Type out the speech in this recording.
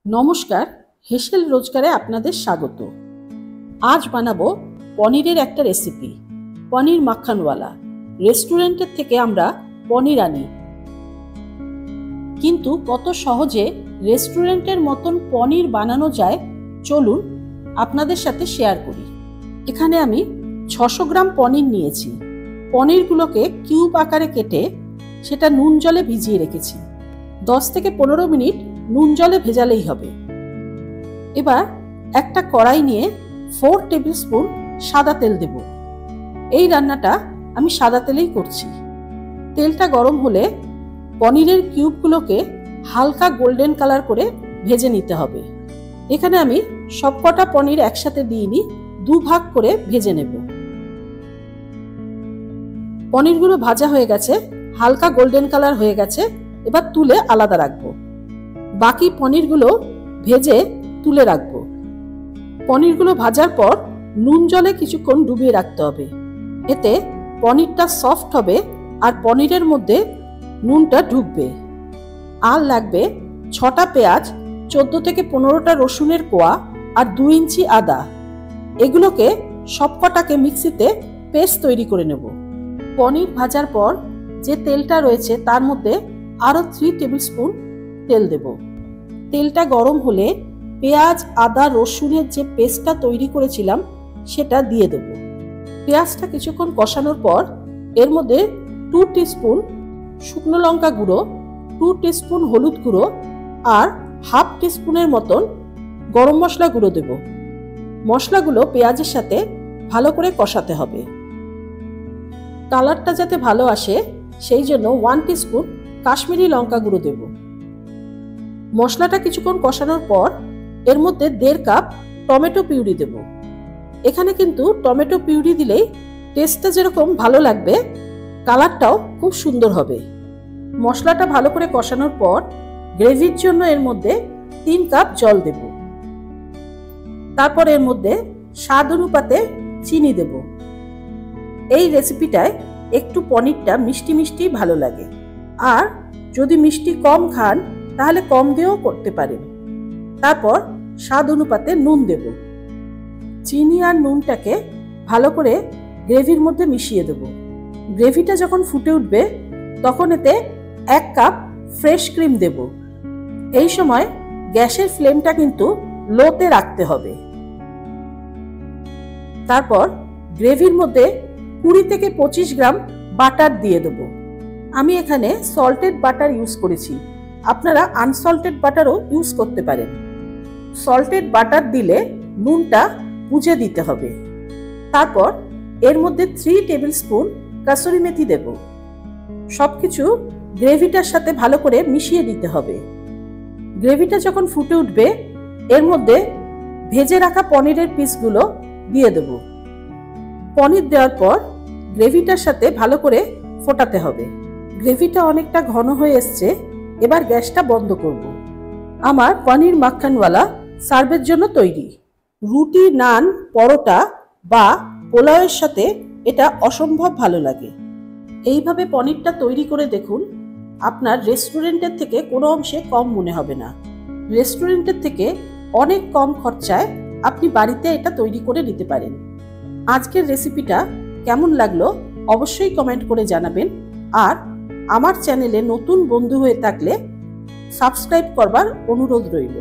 নমস্কার, হেসেল রোজগারে আপনাদের স্বাগত। আজ বানাবো পনিরের একটা রেসিপি, পনির মাখানওয়ালা। রেস্টুরেন্টের থেকে আমরা পনির আনি, কিন্তু কত সহজে রেস্টুরেন্টের মতন পনির বানানো যায় চলুন আপনাদের সাথে শেয়ার করি। এখানে আমি 600 গ্রাম পনির নিয়েছি। পনিরগুলোকে কিউব আকারে কেটে সেটা নুন জলে ভিজিয়ে রেখেছি। 10 থেকে 15 মিনিট নুন জলে ভেজালেই হবে। এবার একটা কড়াই নিয়ে 4 টেবিল স্পুন সাদা তেল দেব। এই রান্নাটা আমি সাদা তেলেই করছি। তেলটা গরম হলে পনিরের কিউবগুলোকে হালকা গোল্ডেন কালার করে ভেজে নিতে হবে। এখানে আমি সবকটা পনির একসাথে দিইনি, 2 ভাগ করে ভেজে নেব। পনিরগুলো ভাজা হয়ে গেছে, হালকা গোল্ডেন কালার হয়ে গেছে। এবার তুলে আলাদা রাখবো। বাকি পনিরগুলো ভেজে তুলে রাখবো। পনিরগুলো ভাজার পর নুন জলে কিছুক্ষণ ডুবিয়ে রাখতে হবে। এতে পনিরটা সফট হবে আর পনিরের মধ্যে নুনটা ঢুকবে। আর লাগবে 6টা পেঁয়াজ, 14 থেকে 15টা রসুনের কোয়া আর 2 ইঞ্চি আদা। এগুলোকে সবকটাকে মিক্সিতে পেস্ট তৈরি করে নেব। পনির ভাজার পর যে তেলটা রয়েছে তার মধ্যে আরও 3 টেবিল স্পুন তেল দেব। তেলটা গরম হলে পেঁয়াজ, আদা, রসুনের যে পেস্টটা তৈরি করেছিলাম সেটা দিয়ে দেব। পেঁয়াজটা কিছুক্ষণ কষানোর পর এর মধ্যে 2 টিস্পুন শুকনো লঙ্কা গুঁড়ো, 2 টিস্পুন হলুদ গুঁড়ো আর হাফ টিস্পুনের মতন গরম মশলা গুঁড়ো দেব। মশলাগুলো পেঁয়াজের সাথে ভালো করে কষাতে হবে। কালারটা যাতে ভালো আসে সেই জন্য 1 টিস্পুন কাশ্মীরি লঙ্কা গুঁড়ো দেব। মশলাটা কিছুক্ষণ কষানোর পর এর মধ্যে 1.5 কাপ টমেটো পিউরি দেব। এখানে কিন্তু টমেটো পিউরি দিলেই টেস্টটা যেরকম ভালো লাগবে, কালারটাও খুব সুন্দর হবে। মশলাটা ভালো করে কষানোর পর গ্রেভির জন্য এর মধ্যে 3 কাপ জল দেব। তারপর এর মধ্যে স্বাদ অনুপাতে চিনি দেব। এই রেসিপিটায় একটু পনিরটা মিষ্টি মিষ্টি ভালো লাগে, আর যদি মিষ্টি কম খান তাহলে কম দিয়েও করতে পারেন। তারপর স্বাদ অনুপাতে নুন দেব। চিনি আর নুনটাকে ভালো করে গ্রেভির মধ্যে মিশিয়ে দেব। গ্রেভিটা যখন ফুটে উঠবে তখন এতে 1 কাপ ফ্রেশ ক্রিম দেব। এই সময় গ্যাসের ফ্লেমটা কিন্তু লোতে রাখতে হবে। তারপর গ্রেভির মধ্যে 20 থেকে 25 গ্রাম বাটার দিয়ে দেব। আমি এখানে সল্টেড বাটার ইউজ করেছি, আপনারা আনসল্টেড বাটারও ইউজ করতে পারেন। সল্টেড বাটার দিলে নুনটা বুঝে দিতে হবে। তারপর এর মধ্যে 3 টেবিল স্পুন কাসুরি মেথি দেব। সবকিছু গ্রেভিটার সাথে ভালো করে মিশিয়ে দিতে হবে। গ্রেভিটা যখন ফুটে উঠবে এর মধ্যে ভেজে রাখা পনিরের পিসগুলো দিয়ে দেব। পনির দেওয়ার পর গ্রেভিটার সাথে ভালো করে ফোটাতে হবে। গ্রেভিটা অনেকটা ঘন হয়ে এসছে, এবার গ্যাসটা বন্ধ করব। আমার পনির মাখানওয়ালা সার্ভের জন্য তৈরি। রুটি, নান, পরোটা বা পোলাওয়ের সাথে এটা অসম্ভব ভালো লাগে। এইভাবে পনিরটা তৈরি করে দেখুন, আপনার রেস্টুরেন্টের থেকে কোনো অংশে কম মনে হবে না। রেস্টুরেন্টের থেকে অনেক কম খরচায় আপনি বাড়িতে এটা তৈরি করে নিতে পারেন। আজকের রেসিপিটা কেমন লাগলো অবশ্যই কমেন্ট করে জানাবেন। আর আমার চ্যানেলে নতুন বন্ধু হয়ে থাকলে সাবস্ক্রাইব করবার অনুরোধ রইল।